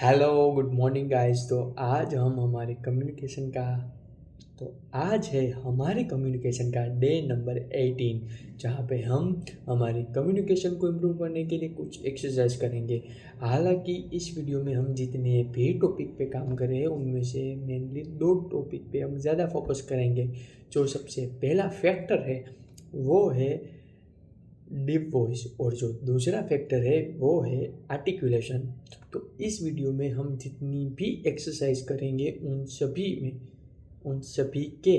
Hello good morning guys. तो आज है हमारे कम्युनिकेशन का डे नंबर 18, जहाँ पे हम हमारी कम्युनिकेशन को इम्प्रूव करने के लिए कुछ एक्सरसाइज करेंगे। हालांकि इस वीडियो में हम जितने भी टॉपिक पे काम कर रहे हैं उनमें से मेनली दो टॉपिक पे हम ज़्यादा फोकस करेंगे। जो सबसे पहला फैक्टर है वो है डीप वॉइस, और जो दूसरा फैक्टर है वो है आर्टिकुलेशन। तो इस वीडियो में हम जितनी भी एक्सरसाइज करेंगे उन सभी के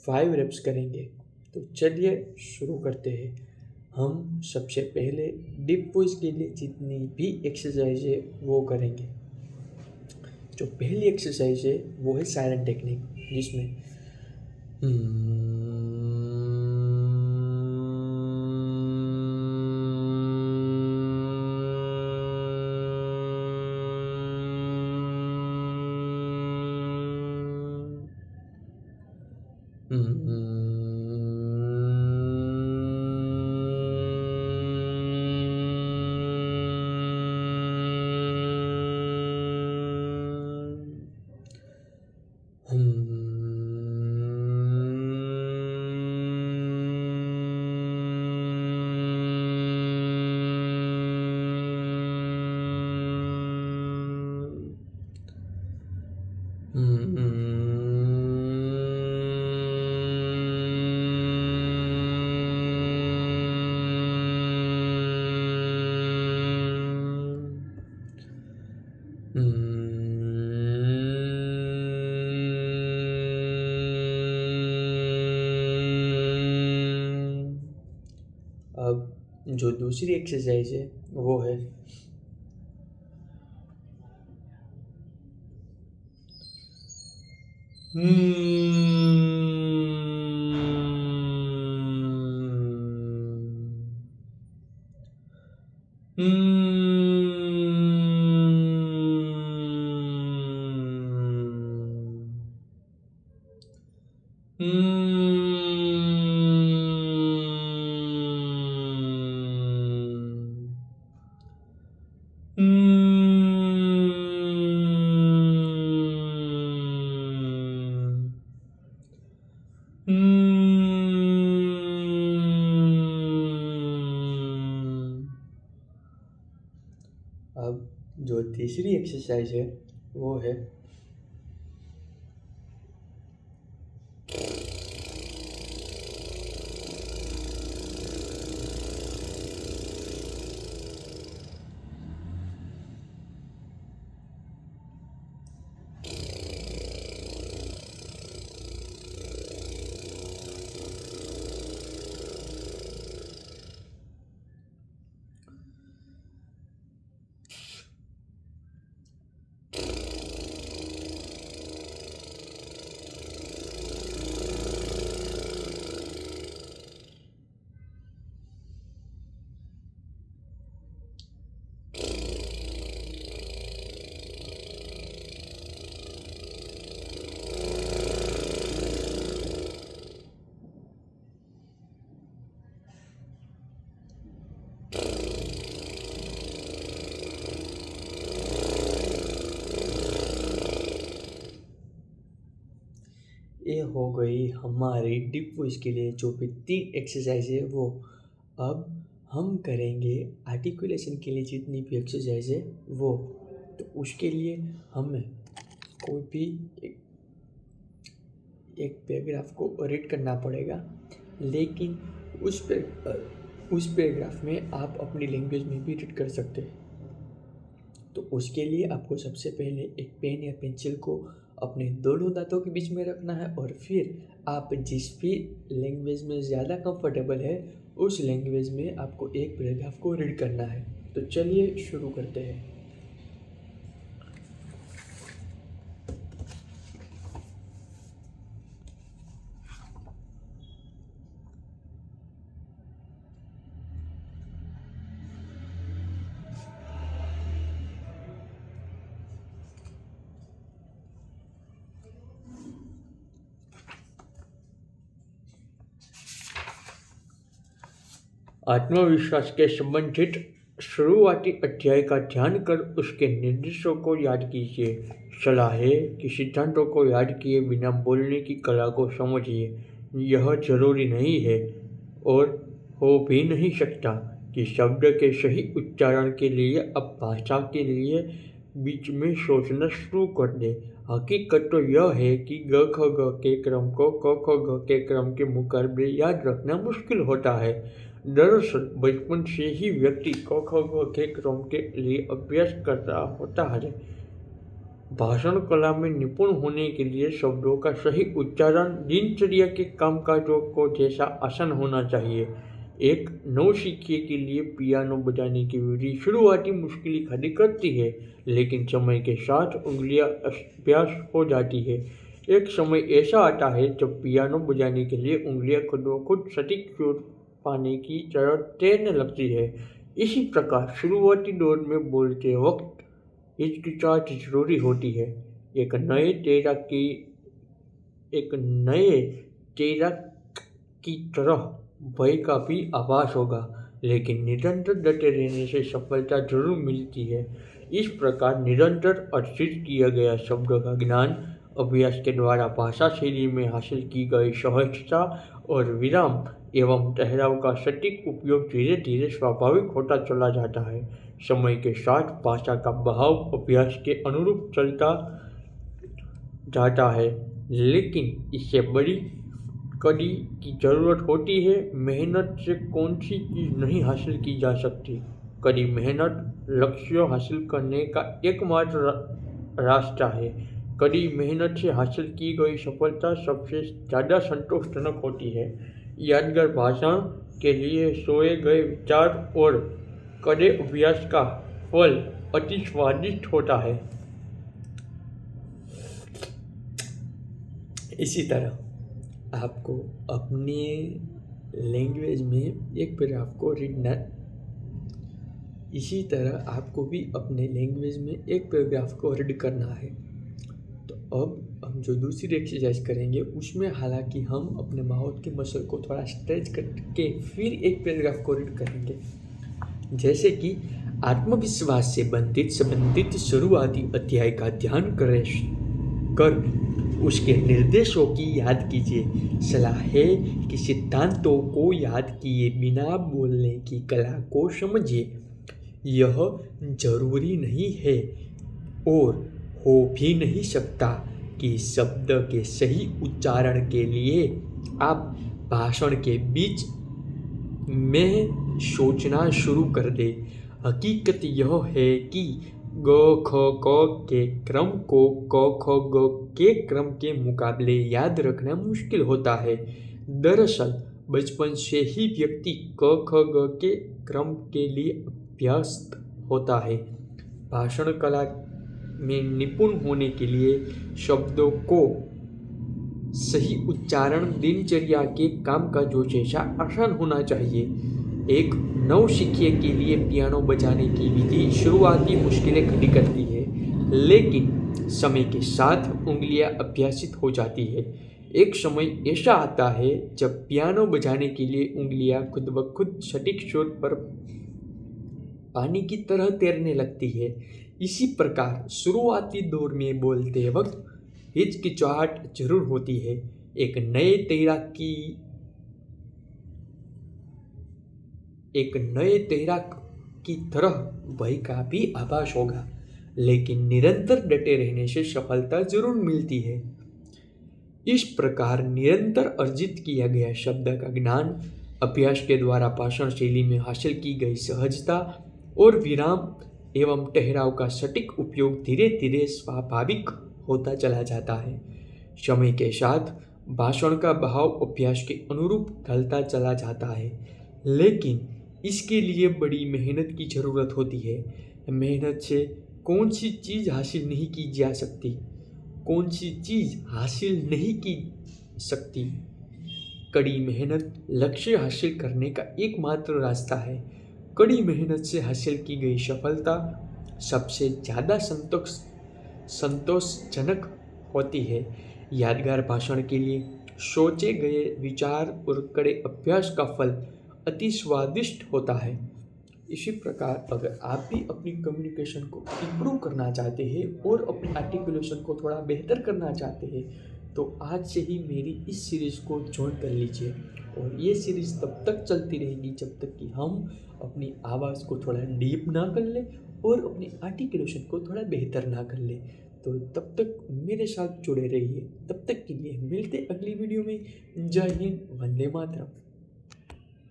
5 रेप्स करेंगे। तो चलिए शुरू करते हैं। हम सबसे पहले डीप वॉइस के लिए जितनी भी एक्सरसाइज है वो करेंगे। जो पहली एक्सरसाइज है वो है साइलेंट टेक्निक, जिसमें अब जो दूसरी एक्सरसाइज है वो है अब जो तीसरी एक्सरसाइज है वो है ये हो गई हमारी डीप वॉइस के लिए जो भी 3 एक्सरसाइज है वो। अब हम करेंगे आर्टिकुलेशन के लिए जितनी भी एक्सरसाइज है वो। तो उसके लिए हमें कोई भी एक, एक पैराग्राफ को रीड करना पड़ेगा, लेकिन उस पैराग्राफ में आप अपनी लैंग्वेज में भी रीड कर सकते हैं। तो उसके लिए आपको सबसे पहले एक पेन या पेंसिल को अपने दोनों दांतों के बीच में रखना है, और फिर आप जिस भी लैंग्वेज में ज़्यादा कंफर्टेबल है उस लैंग्वेज में आपको एक पैराग्राफ को रीड करना है। तो चलिए शुरू करते हैं। 'आत्मविश्वास के संबंधित शुरुआती अध्याय का ध्यान कर उसके निर्देशों को याद कीजिए। सलाह है कि सिद्धांतों को याद किए बिना बोलने की कला को समझिए। यह जरूरी नहीं है और हो भी नहीं सकता कि शब्द के सही उच्चारण के लिए अब भाषा के लिए बीच में सोचना शुरू कर दे। हकीकत तो यह है कि ग ख ग के क्रम को क ख ग के क्रम के मुकाबले याद रखना मुश्किल होता है। दरअसल बचपन से ही व्यक्ति क ख ग के क्रम के लिए अभ्यास कर रहा होता है। भाषण कला में निपुण होने के लिए शब्दों का सही उच्चारण दिनचर्या के कामकाजों को जैसा आसान होना चाहिए। एक नौसिखिए के लिए पियानो बजाने की विधि शुरुआती मुश्किल खड़ी करती है, लेकिन समय के साथ उंगलियां अभ्यास हो जाती है। एक समय ऐसा आता है जब पियानो बजाने के लिए उंगलियां खुद ब खुद सटीक सुर पाने की तरह तैरने लगती है। इसी प्रकार शुरुआती दौर में बोलते वक्त हिचकिचाहट जरूरी होती है। एक नए तैराक की तरह भय का भी आभास होगा, लेकिन निरंतर डटे रहने से सफलता जरूर मिलती है। इस प्रकार निरंतर अर्जित किया गया शब्दों का ज्ञान अभ्यास के द्वारा भाषा शैली में हासिल की गई सहजता और विराम एवं ठहराव का सटीक उपयोग धीरे धीरे स्वाभाविक होता चला जाता है। समय के साथ भाषा का बहाव अभ्यास के अनुरूप चलता जाता है, लेकिन इससे बड़ी कड़ी की जरूरत होती है। मेहनत से कौन सी चीज़ नहीं हासिल की जा सकती। कड़ी मेहनत लक्ष्य हासिल करने का एकमात्र रास्ता है। कड़ी मेहनत से हासिल की गई सफलता सबसे ज़्यादा संतोषजनक होती है। यादगार भाषण के लिए सोए गए विचार और कड़े अभ्यास का फल अति स्वादिष्ट होता है। इसी तरह आपको अपने लैंग्वेज में एक पैराग्राफ को रीडना इसी तरह आपको भी अपने लैंग्वेज में एक पैराग्राफ को रीड करना है। तो अब हम जो दूसरी एक्सरसाइज करेंगे उसमें हालांकि हम अपने माउथ के मसल को थोड़ा स्ट्रेच करके फिर एक पैराग्राफ को रीड करेंगे। जैसे कि आत्मविश्वास से संबंधित शुरुआती अध्याय का ध्यान कर उसके निर्देशों की याद कीजिए। सलाह है कि सिद्धांतों को याद किए बिना बोलने की कला को समझिए। यह जरूरी नहीं है और हो भी नहीं सकता कि शब्द के सही उच्चारण के लिए आप भाषण के बीच में सोचना शुरू कर दे। हकीकत यह है कि ग ख क के क्रम को क ख ग के क्रम के मुकाबले याद रखना मुश्किल होता है। दरअसल बचपन से ही व्यक्ति क ख ग के क्रम के लिए अभ्यस्त होता है। भाषण कला में निपुण होने के लिए शब्दों को सही उच्चारण दिनचर्या के कामकाजों जैसा आसान होना चाहिए। एक नौसिखिए के लिए पियानो बजाने की विधि शुरुआती मुश्किलें खड़ी करती है, लेकिन समय के साथ उंगलियां अभ्यासित हो जाती है। एक समय ऐसा आता है जब पियानो बजाने के लिए उंगलियां खुद ब खुद सटीक सुर पर पानी की तरह तैरने लगती है। इसी प्रकार शुरुआती दौर में बोलते वक्त हिचकिचाहट जरूर होती है। एक नए तैराक की तरह भय का भी आभास होगा, लेकिन निरंतर डटे रहने से सफलता जरूर मिलती है। इस प्रकार निरंतर अर्जित किया गया शब्द का ज्ञान अभ्यास के द्वारा भाषण शैली में हासिल की गई सहजता और विराम एवं ठहराव का सटीक उपयोग धीरे धीरे स्वाभाविक होता चला जाता है। समय के साथ भाषण का बहाव अभ्यास के अनुरूप ढलता चला जाता है, लेकिन इसके लिए बड़ी मेहनत की ज़रूरत होती है। मेहनत से कौन सी चीज़ हासिल नहीं की जा सकती, कौन सी चीज़ हासिल नहीं की सकती। कड़ी मेहनत लक्ष्य हासिल करने का एकमात्र रास्ता है। कड़ी मेहनत से हासिल की गई सफलता सबसे ज़्यादा संतोषजनक होती है। यादगार भाषण के लिए सोचे गए विचार और कड़े अभ्यास का फल अति स्वादिष्ट होता है। इसी प्रकार अगर आप भी अपनी कम्युनिकेशन को इम्प्रूव करना चाहते हैं और अपनी आर्टिकुलेशन को थोड़ा बेहतर करना चाहते हैं, तो आज से ही मेरी इस सीरीज़ को ज्वाइन कर लीजिए। और ये सीरीज़ तब तक चलती रहेगी जब तक कि हम अपनी आवाज़ को थोड़ा डीप ना कर लें और अपनी आर्टिकुलेशन को थोड़ा बेहतर ना कर लें। तो तब तक मेरे साथ जुड़े रहिए। तब तक के लिए मिलते अगली वीडियो में। जय हिंद, वंदे मातरम।